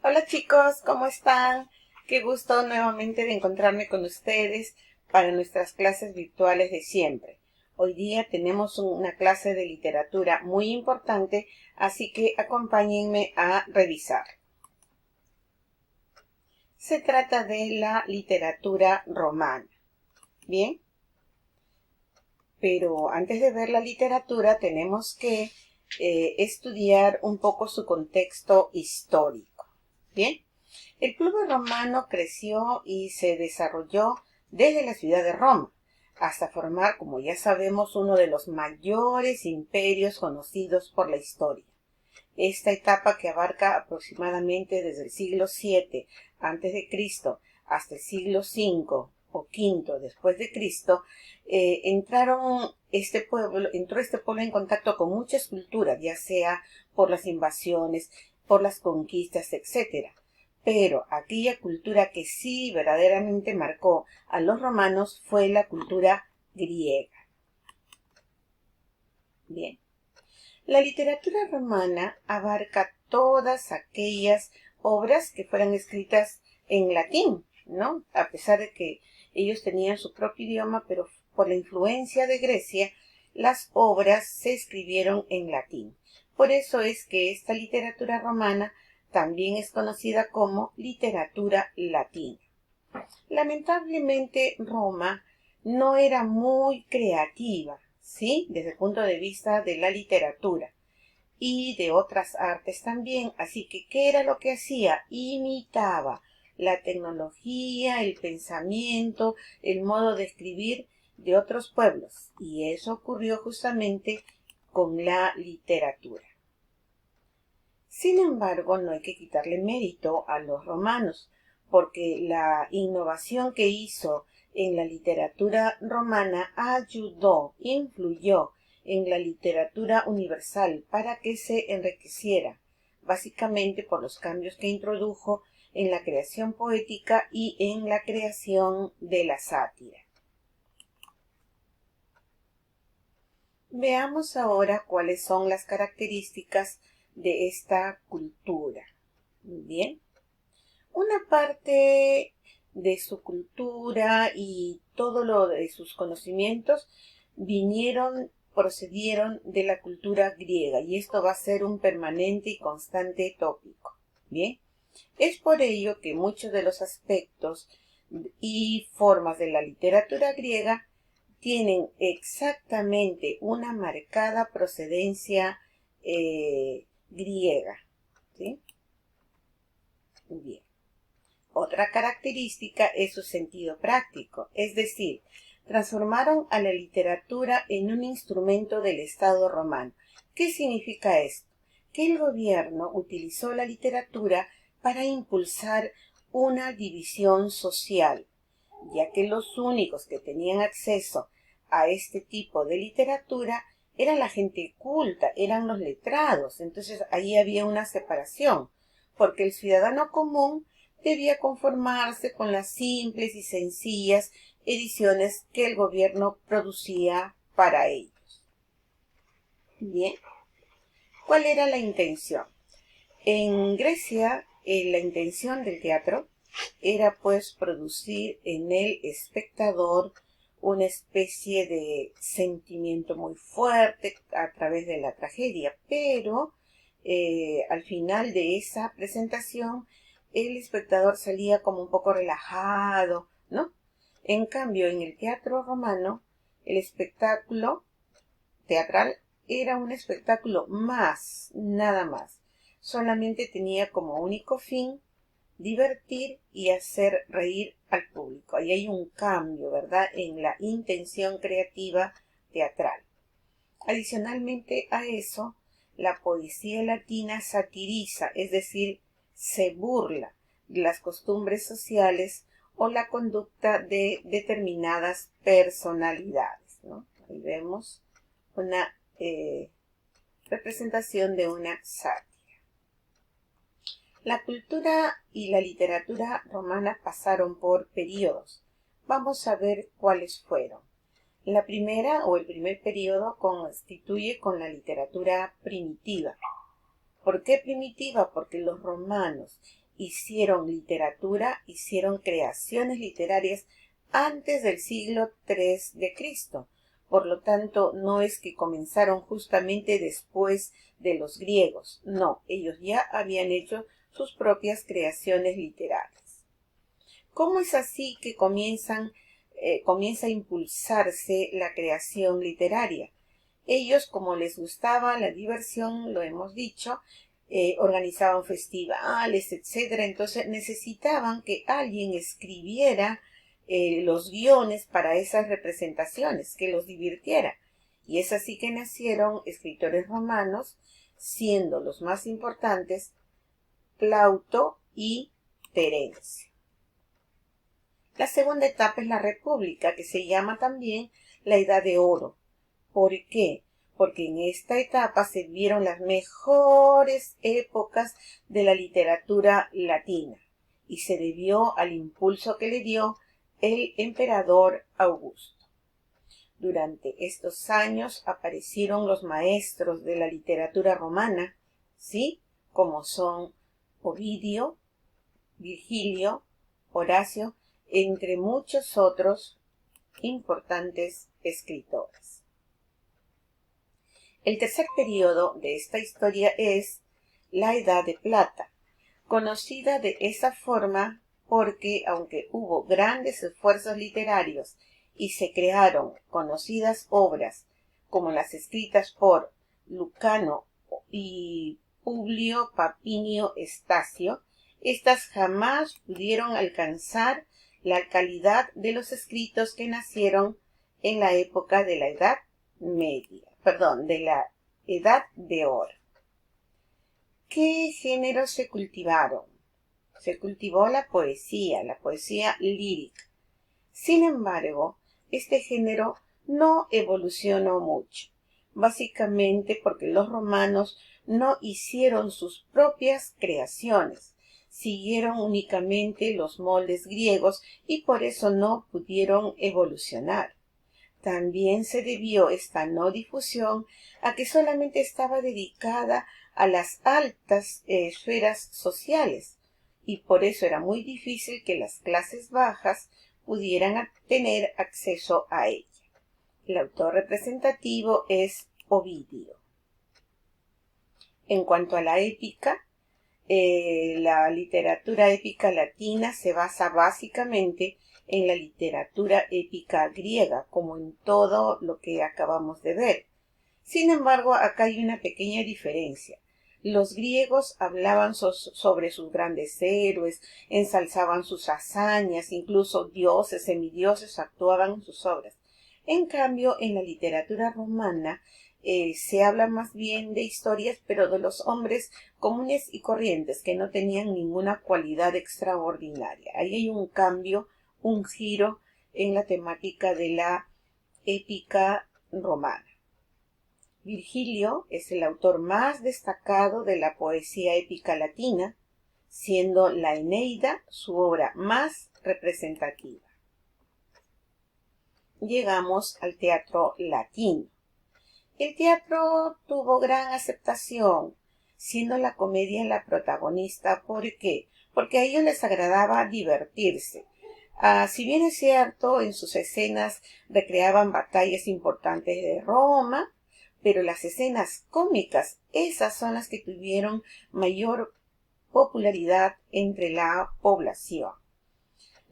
Hola chicos, ¿cómo están? Qué gusto nuevamente de encontrarme con ustedes para nuestras clases virtuales de siempre. Hoy día tenemos una clase de literatura muy importante, así que acompáñenme a revisar. Se trata de la literatura romana. Bien, pero antes de ver la literatura tenemos que estudiar un poco su contexto histórico. Bien. El pueblo romano creció y se desarrolló desde la ciudad de Roma hasta formar, como ya sabemos, uno de los mayores imperios conocidos por la historia. Esta etapa, que abarca aproximadamente desde el siglo VII a.C. hasta el siglo V o V después de Cristo, entró este pueblo en contacto con muchas culturas, ya sea por las invasiones, por las conquistas, etc. Pero aquella cultura que sí verdaderamente marcó a los romanos fue la cultura griega. Bien. La literatura romana abarca todas aquellas obras que fueran escritas en latín, ¿no? A pesar de que ellos tenían su propio idioma, pero por la influencia de Grecia, las obras se escribieron en latín. Por eso es que esta literatura romana también es conocida como literatura latina. Lamentablemente, Roma no era muy creativa, ¿sí? Desde el punto de vista de la literatura y de otras artes también. Así que, ¿qué era lo que hacía? Imitaba la tecnología, el pensamiento, el modo de escribir de otros pueblos. Y eso ocurrió justamente con la literatura. Sin embargo, no hay que quitarle mérito a los romanos, porque la innovación que hizo en la literatura romana influyó en la literatura universal para que se enriqueciera, básicamente por los cambios que introdujo en la creación poética y en la creación de la sátira. Veamos ahora cuáles son las características de esta cultura. Bien, una parte de su cultura y todo lo de sus conocimientos procedieron de la cultura griega, y esto va a ser un permanente y constante tópico. Bien, es por ello que muchos de los aspectos y formas de la literatura griega tienen exactamente una marcada procedencia griega, ¿sí? Bien. Otra característica es su sentido práctico, es decir, transformaron a la literatura en un instrumento del Estado romano. ¿Qué significa esto? Que el gobierno utilizó la literatura para impulsar una división social, ya que los únicos que tenían acceso a este tipo de literatura eran la gente culta, eran los letrados. Entonces ahí había una separación, porque el ciudadano común debía conformarse con las simples y sencillas ediciones que el gobierno producía para ellos. Bien, ¿cuál era la intención? En Grecia, la intención del teatro era pues producir en el espectador una especie de sentimiento muy fuerte a través de la tragedia, pero al final de esa presentación el espectador salía como un poco relajado, ¿no? En cambio, en el teatro romano, el espectáculo teatral era un espectáculo más, nada más. Solamente tenía como único fin divertir y hacer reír al público. Ahí hay un cambio, ¿verdad?, en la intención creativa teatral. Adicionalmente a eso, la poesía latina satiriza, es decir, se burla de las costumbres sociales o la conducta de determinadas personalidades, ¿no? Ahí vemos una representación de una sátira. La cultura y la literatura romana pasaron por periodos. Vamos a ver cuáles fueron. La primera o el primer periodo constituye con la literatura primitiva. ¿Por qué primitiva? Porque los romanos hicieron literatura, hicieron creaciones literarias antes del siglo III de Cristo. Por lo tanto, no es que comenzaron justamente después de los griegos. No, ellos ya habían hecho sus propias creaciones literarias. ¿Cómo es así que comienza a impulsarse la creación literaria? Ellos, como les gustaba la diversión, lo hemos dicho, organizaban festivales, etcétera. Entonces necesitaban que alguien escribiera los guiones para esas representaciones, que los divirtiera. Y es así que nacieron escritores romanos, siendo los más importantes Plauto y Terencio. La segunda etapa es la República, que se llama también la Edad de Oro. ¿Por qué? Porque en esta etapa se vieron las mejores épocas de la literatura latina y se debió al impulso que le dio el emperador Augusto. Durante estos años aparecieron los maestros de la literatura romana, ¿sí? Como son Ovidio, Virgilio, Horacio, entre muchos otros importantes escritores. El tercer periodo de esta historia es la Edad de Plata, conocida de esa forma porque, aunque hubo grandes esfuerzos literarios y se crearon conocidas obras como las escritas por Lucano y Publio Papinio Estacio, estas jamás pudieron alcanzar la calidad de los escritos que nacieron en la época de la Edad Media, de la Edad de Oro. ¿Qué géneros se cultivaron? Se cultivó la poesía lírica. Sin embargo, este género no evolucionó mucho, básicamente porque los romanos no hicieron sus propias creaciones, siguieron únicamente los moldes griegos y por eso no pudieron evolucionar. También se debió esta no difusión a que solamente estaba dedicada a las altas esferas sociales y por eso era muy difícil que las clases bajas pudieran tener acceso a ella. El autor representativo es Ovidio. En cuanto a la épica, la literatura épica latina se basa básicamente en la literatura épica griega, como en todo lo que acabamos de ver. Sin embargo, acá hay una pequeña diferencia. Los griegos hablaban sobre sus grandes héroes, ensalzaban sus hazañas, incluso dioses, semidioses actuaban en sus obras. En cambio, en la literatura romana se habla más bien de historias, pero de los hombres comunes y corrientes que no tenían ninguna cualidad extraordinaria. Ahí hay un cambio, un giro en la temática de la épica romana. Virgilio es el autor más destacado de la poesía épica latina, siendo la Eneida su obra más representativa. Llegamos al teatro latino. El teatro tuvo gran aceptación, siendo la comedia la protagonista. ¿Por qué? Porque a ellos les agradaba divertirse. Si bien es cierto, en sus escenas recreaban batallas importantes de Roma, pero las escenas cómicas, esas son las que tuvieron mayor popularidad entre la población.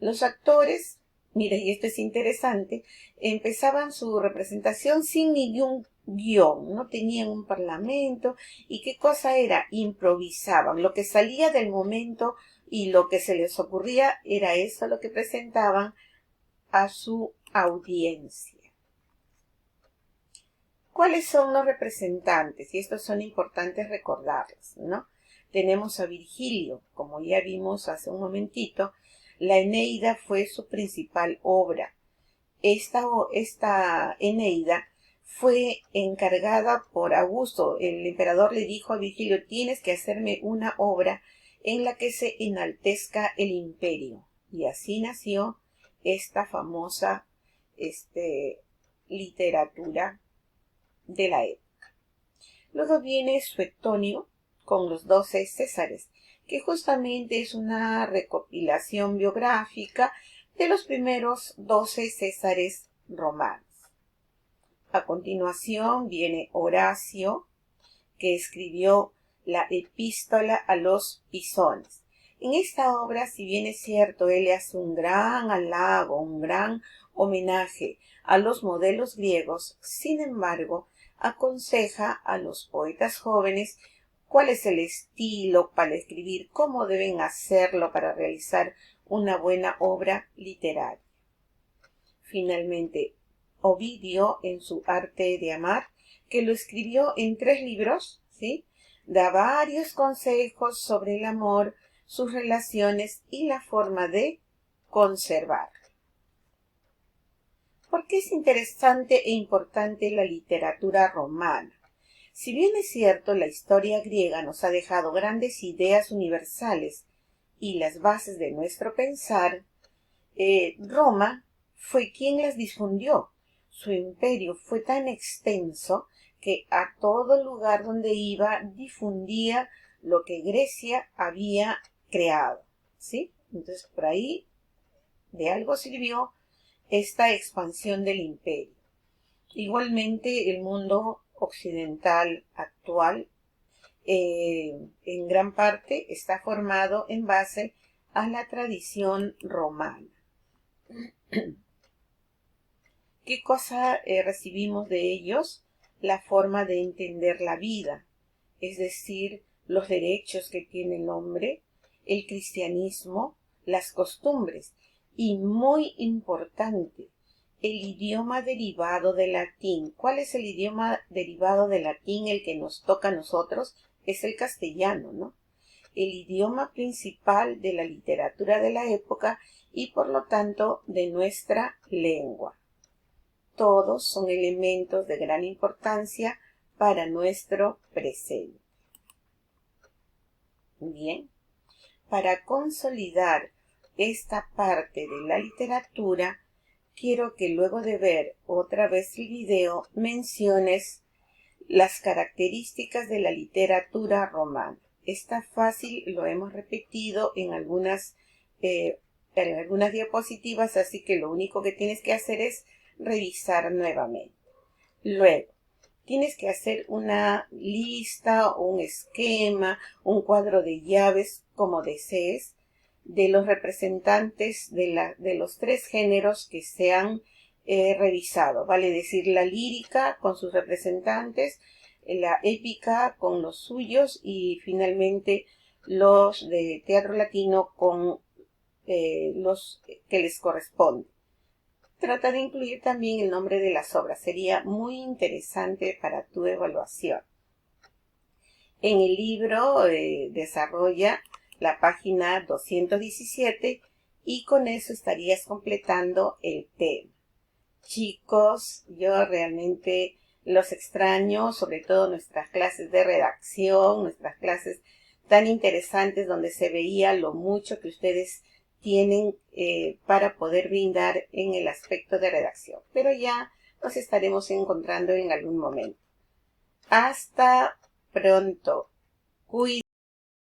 Los actores, mira, y esto es interesante, empezaban su representación sin ningún guión, no tenían un parlamento, y qué cosa era, improvisaban, lo que salía del momento y lo que se les ocurría era eso lo que presentaban a su audiencia. ¿Cuáles son los representantes? Y estos son importantes recordarlos, ¿no? Tenemos a Virgilio, como ya vimos hace un momentito. La Eneida fue su principal obra. Esta Eneida fue encargada por Augusto. El emperador le dijo a Virgilio, tienes que hacerme una obra en la que se enaltezca el imperio. Y así nació esta famosa literatura de la época. Luego viene Suetonio con los 12 Césares, que justamente es una recopilación biográfica de los primeros 12 césares romanos. A continuación viene Horacio, que escribió la Epístola a los Pisones. En esta obra, si bien es cierto, él le hace un gran halago, un gran homenaje a los modelos griegos, sin embargo, aconseja a los poetas jóvenes cuál es el estilo para escribir, cómo deben hacerlo para realizar una buena obra literaria. Finalmente, Ovidio, en su Arte de Amar, que lo escribió en 3 libros, ¿sí?, da varios consejos sobre el amor, sus relaciones y la forma de conservarlo. ¿Por qué es interesante e importante la literatura romana? Si bien es cierto, la historia griega nos ha dejado grandes ideas universales y las bases de nuestro pensar, Roma fue quien las difundió. Su imperio fue tan extenso que a todo lugar donde iba difundía lo que Grecia había creado, ¿sí? Entonces, por ahí de algo sirvió esta expansión del imperio. Igualmente, el mundo occidental actual en gran parte está formado en base a la tradición romana. ¿Qué cosa recibimos de ellos? La forma de entender la vida, es decir, los derechos que tiene el hombre, el cristianismo, las costumbres y, muy importante, el idioma derivado del latín. ¿Cuál es el idioma derivado del latín? El que nos toca a nosotros es el castellano, ¿no? El idioma principal de la literatura de la época y, por lo tanto, de nuestra lengua. Todos son elementos de gran importancia para nuestro presente. Bien, para consolidar esta parte de la literatura, quiero que luego de ver otra vez el video menciones las características de la literatura romana. Está fácil, lo hemos repetido en algunas diapositivas, así que lo único que tienes que hacer es revisar nuevamente. Luego, tienes que hacer una lista o un esquema, un cuadro de llaves, como desees, de los representantes de los 3 géneros que se han revisado. Vale decir, la lírica con sus representantes, la épica con los suyos y finalmente los de teatro latino con los que les corresponden. Trata de incluir también el nombre de las obras. Sería muy interesante para tu evaluación. En el libro desarrolla la página 217 y con eso estarías completando el tema. Chicos, yo realmente los extraño, sobre todo nuestras clases de redacción, nuestras clases tan interesantes donde se veía lo mucho que ustedes tienen para poder brindar en el aspecto de redacción. Pero ya nos estaremos encontrando en algún momento. Hasta pronto. Cuídense.